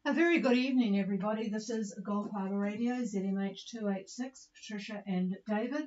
A very good evening, everybody. This is Gulf Harbour Radio, ZMH 286, Patricia and David.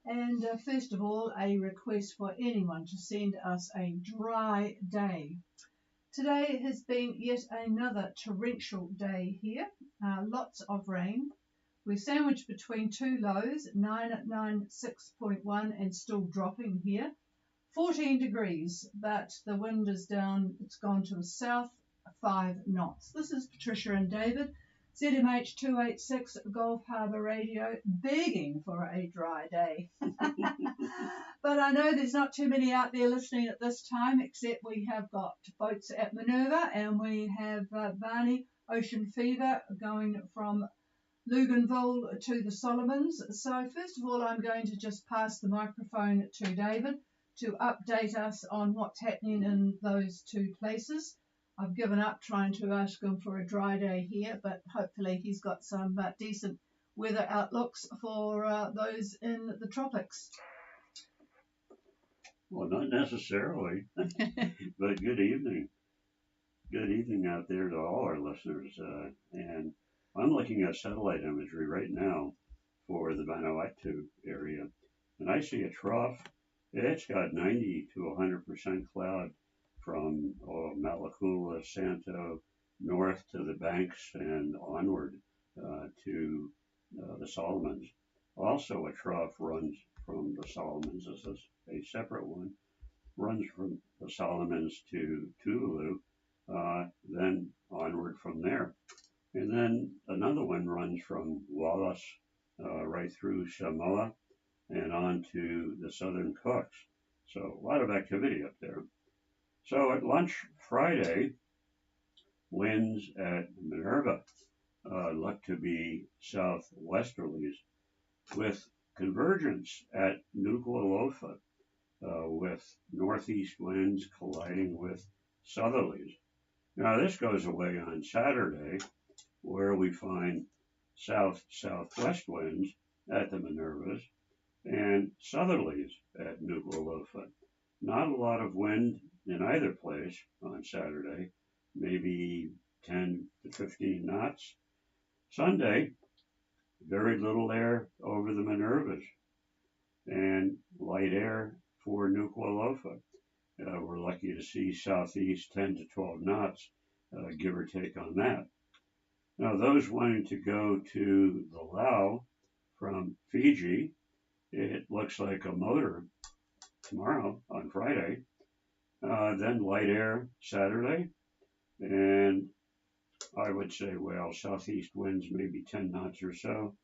And first of all, a request for anyone to send us a dry day. Today has been yet another torrential day here, lots of rain. We're sandwiched between two lows, 9 at 6.1 and still dropping here. 14 degrees, but the wind is down, it's gone to the south, 5 knots. This is Patricia and David, ZMH 286 Gulf Harbour Radio, begging for a dry day. But I know there's not too many out there listening at this time, except we have got boats at Minerva and we have Barney Ocean Fever going from Luganville to the Solomons. So first of all, I'm going to just pass the microphone to David to update us on what's happening in those two places. I've given up trying to ask him for a dry day here, but hopefully he's got some decent weather outlooks for those in the tropics. Well, not necessarily, but good evening. Good evening out there to all our listeners. And I'm looking at satellite imagery right now for the Vanuatu area, and I see a trough. It's got 90 to 100% cloud from Malakula, Santo, north to the banks and onward to the Solomons. Also, a trough runs from the Solomons. This is a separate one. Runs from the Solomons to Tuvalu, then onward from there. And then another one runs from Wallis right through Samoa and on to the Southern Cooks. So a lot of activity up there. So at lunch Friday, winds at Minerva look to be southwesterlies with convergence at Nuku'alofa with northeast winds colliding with southerlies. Now this goes away on Saturday, where we find south-southwest winds at the Minervas and southerlies at Nuku'alofa. Not a lot of wind in either place on Saturday, maybe 10 to 15 knots. Sunday, very little air over the Minervas and light air for Nuku'alofa. We're lucky to see southeast 10 to 12 knots, give or take on that. Now, those wanting to go to the Lau from Fiji, it looks like a motor tomorrow on Friday, then light air Saturday, and I would say, well, southeast winds maybe 10 knots or so.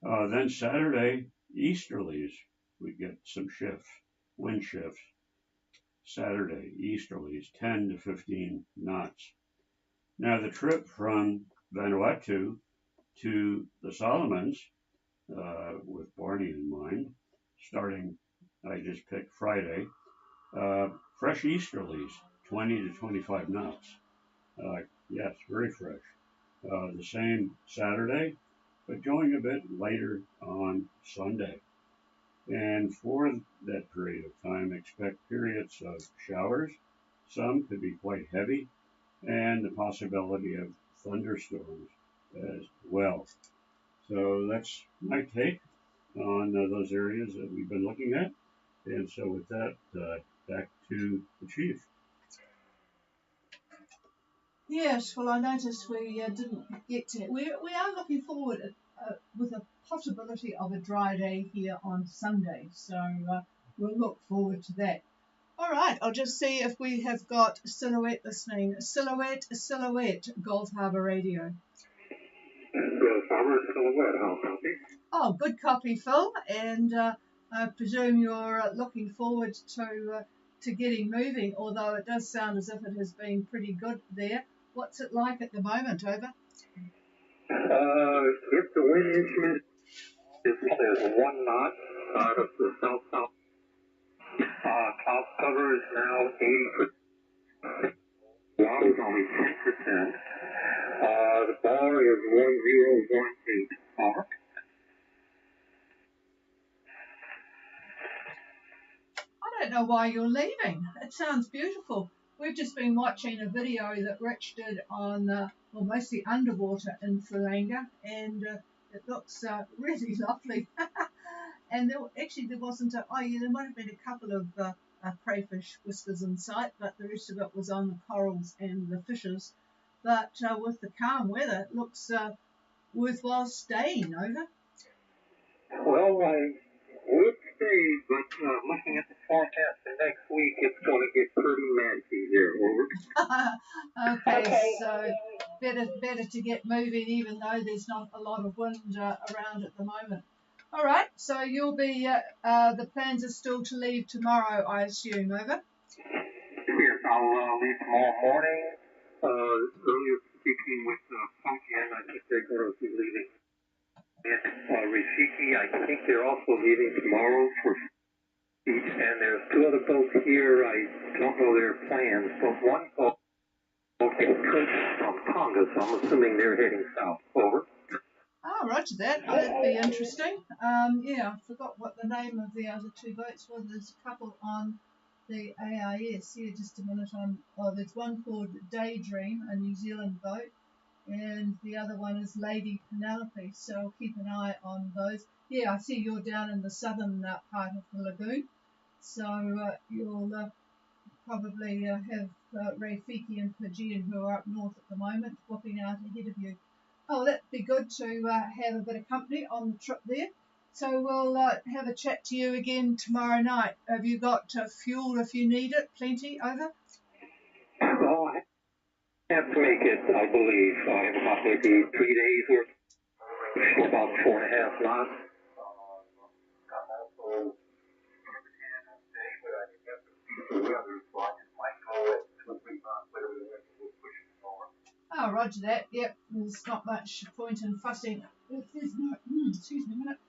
Then Saturday, easterlies, we get some shifts, wind shifts. Saturday, easterlies, 10 to 15 knots. Now the trip from Vanuatu to the Solomons, with Barney in mind, starting, I just picked Friday, fresh easterlies, 20 to 25 knots. Yes, very fresh. The same Saturday, but going a bit later on Sunday. And for that period of time, expect periods of showers. Some could be quite heavy, and the possibility of thunderstorms as well. So that's my take on those areas that we've been looking at. And so with that, back to the chief. Yes, well, I noticed we didn't get to. We are looking forward with a possibility of a dry day here on Sunday, so we'll look forward to that. All right, I'll just see if we have got Silhouette listening. Silhouette, Gulf Harbour Radio. Gulf Harbour, Silhouette, how copy? Oh, good copy, Phil, and I presume you're looking forward to getting moving, although it does sound as if it has been pretty good there. What's it like at the moment, over? If the wind instrument is 1 knot out of the south-south, cloud cover is now 80%. Wow is only 10%. The bar is 1018. Over. I don't know why you're leaving. It sounds beautiful. We've just been watching a video that Rich did on well, mostly underwater in Fulanga, and it looks really lovely. And there wasn't there might have been a couple of crayfish whiskers in sight, but the rest of it was on the corals and the fishes. But with the calm weather, it looks worthwhile staying. Over. Well, I would stay, but looking at the forecast for next week, it's going to get pretty nasty here. Over. Okay, so better to get moving, even though there's not a lot of wind around at the moment. All right, so you'll be the plans are still to leave tomorrow, I assume. Over. Yes, I'll leave tomorrow morning. Earlier speaking with Funky, I think they're going to be leaving. And Rafiki, I think they're also leaving tomorrow for beach. And there's two other boats here. I don't know their plans, but one boat is from Tonga, so I'm assuming they're heading south. Over. Oh, roger that. Oh, that'd be interesting. Yeah, I forgot what the name of the other two boats was. There's a couple on the AIS. Yeah, just a minute. There's one called Daydream, a New Zealand boat, and the other one is Lady Penelope. So I'll keep an eye on those. Yeah, I see you're down in the southern part of the lagoon, so you'll probably have Rafiki and Pajian, who are up north at the moment, walking out ahead of you. Oh, that'd be good to have a bit of company on the trip there. So we'll have a chat to you again tomorrow night. Have you got fuel if you need it? Plenty. Over? Well, I have to make it, I believe. I have about maybe 3 days worth, about 4.5 knots. Oh, roger that. Yep, there's not much point in fussing. If there's no, excuse me a minute.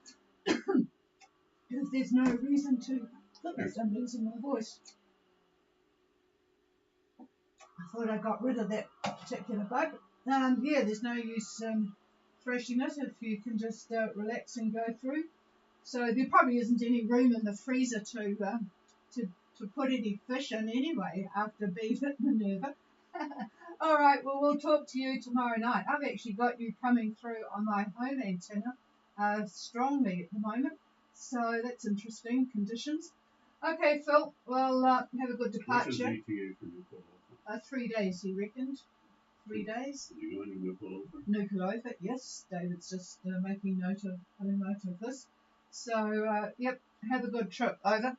If there's no reason to, goodness, I'm losing my voice. I thought I got rid of that particular bug. Yeah, there's no use thrashing it if you can just relax and go through. So there probably isn't any room in the freezer to put any fish in anyway after being at Minerva. All right, well, we'll talk to you tomorrow night. I've actually got you coming through on my home antenna strongly at the moment, so that's interesting conditions. Okay, Phil, well, have a good departure. What's his ETA for Nuku'alofa? 3 days, he reckoned. 3 days. Are you going to Nuku'alofa? Nuku'alofa, yes. David's just making note of this. So, yep, have a good trip. Over.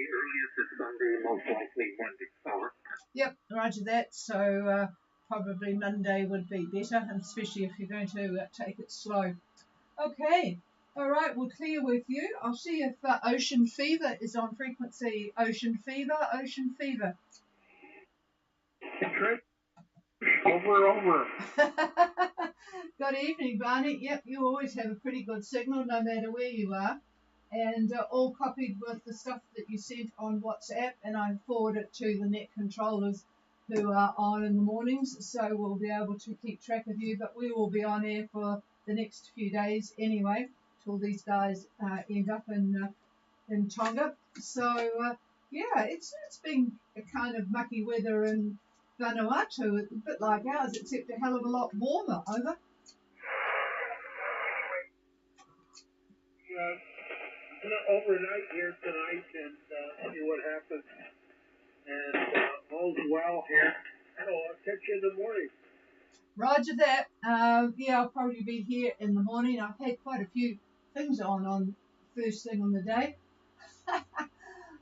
Earliest is Sunday, most likely Monday. Over. Yep, roger that. So probably Monday would be better, and especially if you're going to take it slow. Okay. All right, we'll clear with you. I'll see if Ocean Fever is on frequency. Ocean Fever, Ocean Fever. Over. Good evening, Barney. Yep, you always have a pretty good signal no matter where you are. And all copied with the stuff that you sent on WhatsApp, and I forward it to the net controllers who are on in the mornings, so we'll be able to keep track of you. But we will be on air for the next few days anyway, till these guys end up in Tonga. So yeah, it's been a kind of mucky weather in Vanuatu, a bit like ours, except a hell of a lot warmer. Over. Overnight here tonight and see what happens. And all's well here. I'll catch you in the morning. Roger that. Yeah, I'll probably be here in the morning. I've had quite a few things on first thing on the day.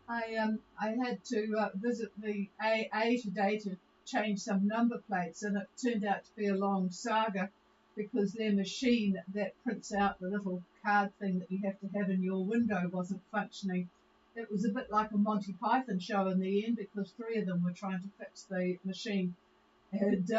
I had to visit the AA today to change some number plates, and it turned out to be a long saga because their machine that prints out the little card thing that you have to have in your window wasn't functioning. It was a bit like a Monty Python show in the end because 3 of them were trying to fix the machine. And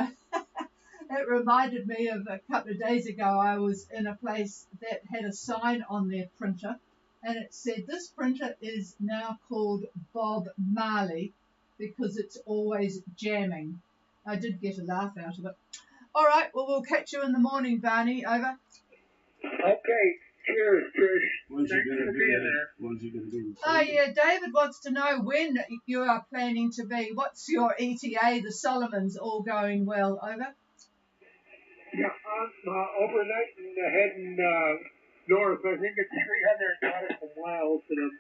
it reminded me of a couple of days ago I was in a place that had a sign on their printer, and it said, "This printer is now called Bob Marley because it's always jamming." I did get a laugh out of it. All right, well, we'll catch you in the morning, Barney. Over. Okay. Cheers, Trish. When's Thanks it for gonna being be? there. When's it gonna be? Oh yeah, David wants to know when you are planning to be. What's your ETA? The Solomons all going well? Over. Yeah, I'm overnight and heading north. I think it's 300 nautical miles, and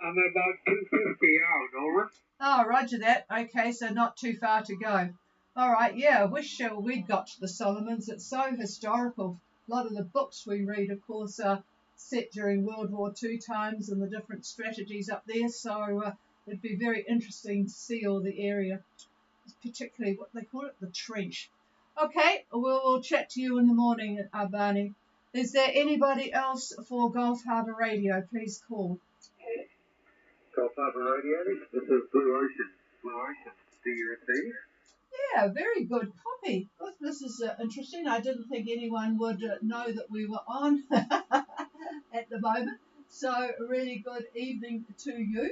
I'm about 250 out. Over. Oh, roger that. Okay, so not too far to go. All right, yeah, I wish we'd got to the Solomons. It's so historical. A lot of the books we read, of course, are set during World War II times and the different strategies up there, so it'd be very interesting to see all the area, particularly what they call it, the trench. Okay, we'll chat to you in the morning, Barney. Is there anybody else for Gulf Harbour Radio? Please call. Gulf Harbour Radio. This is Blue Ocean. Blue Ocean. Do you receive? Yeah, very good copy. Oh, this is interesting. I didn't think anyone would know that we were on at the moment. So, a really good evening to you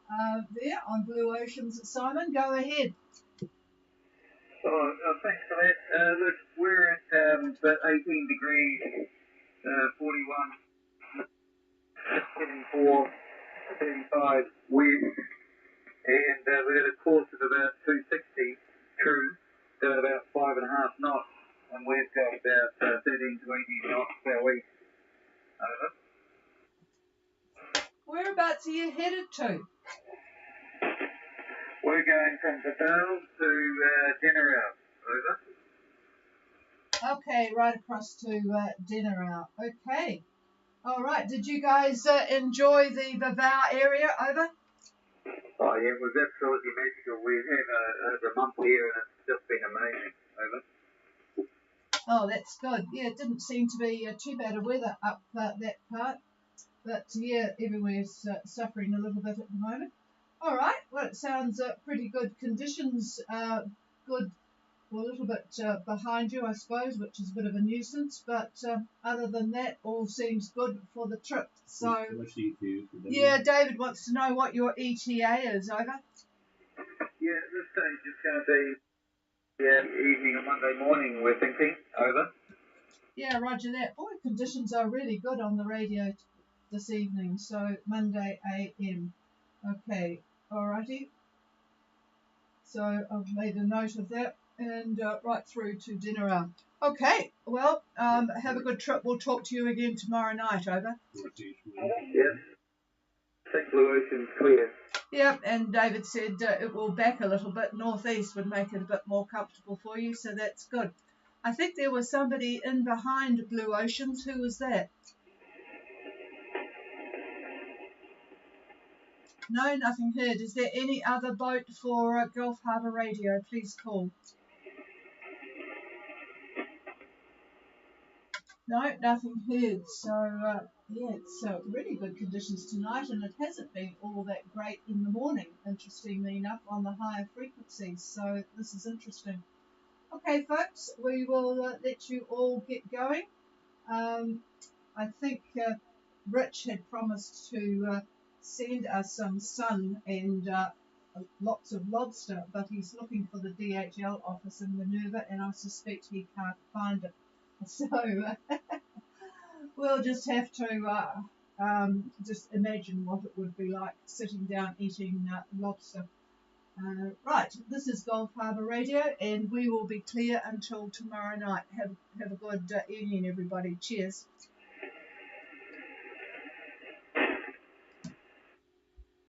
there on Blue Oceans. Simon, go ahead. Oh, thanks for that. Look, we're at about 18 degrees, 41, 74, 35 wind, and we got a course of about 260 true, doing about 5.5 knots, and we've got about 13 to 18 knots per week. Over. Whereabouts are you headed to? We're going from Babel to Dinnerau. Over. Okay, right across to Dinnerau. Okay. All right. Did you guys enjoy the Bavau area? Over. Oh yeah, it was absolutely magical. We had a month here and it's just been amazing. Over. Oh, that's good. Yeah, it didn't seem to be too bad of weather up that part. But yeah, everywhere's suffering a little bit at the moment. All right. Well, it sounds pretty good conditions. Good. Well, a little bit behind you, I suppose, which is a bit of a nuisance. But other than that, all seems good for the trip. So, What's the ETA for yeah, David wants to know what your ETA is. Over. Yeah, this stage is going to be evening or Monday morning, we're thinking. Over. Yeah, roger that. Boy, conditions are really good on the radio this evening. So, Monday AM. Okay. Alrighty. So, I've made a note of that. And right through to dinner hour. Okay, well, have a good trip. We'll talk to you again tomorrow night. Over. Yes. I think Blue Ocean's clear. Yep, and David said it will back a little bit. Northeast would make it a bit more comfortable for you, so that's good. I think there was somebody in behind Blue Oceans. Who was that? No, nothing heard. Is there any other boat for Gulf Harbour Radio? Please call. No, nothing heard. So, yeah, it's really good conditions tonight, and it hasn't been all that great in the morning, interestingly enough, on the higher frequencies. So, this is interesting. Okay, folks, we will let you all get going. I think Rich had promised to send us some sun and lots of lobster, but he's looking for the DHL office in Minerva, and I suspect he can't find it. So we'll just have to just imagine what it would be like sitting down eating lobster. Right, this is Gulf Harbour Radio, and we will be clear until tomorrow night. Have a good evening, everybody. Cheers.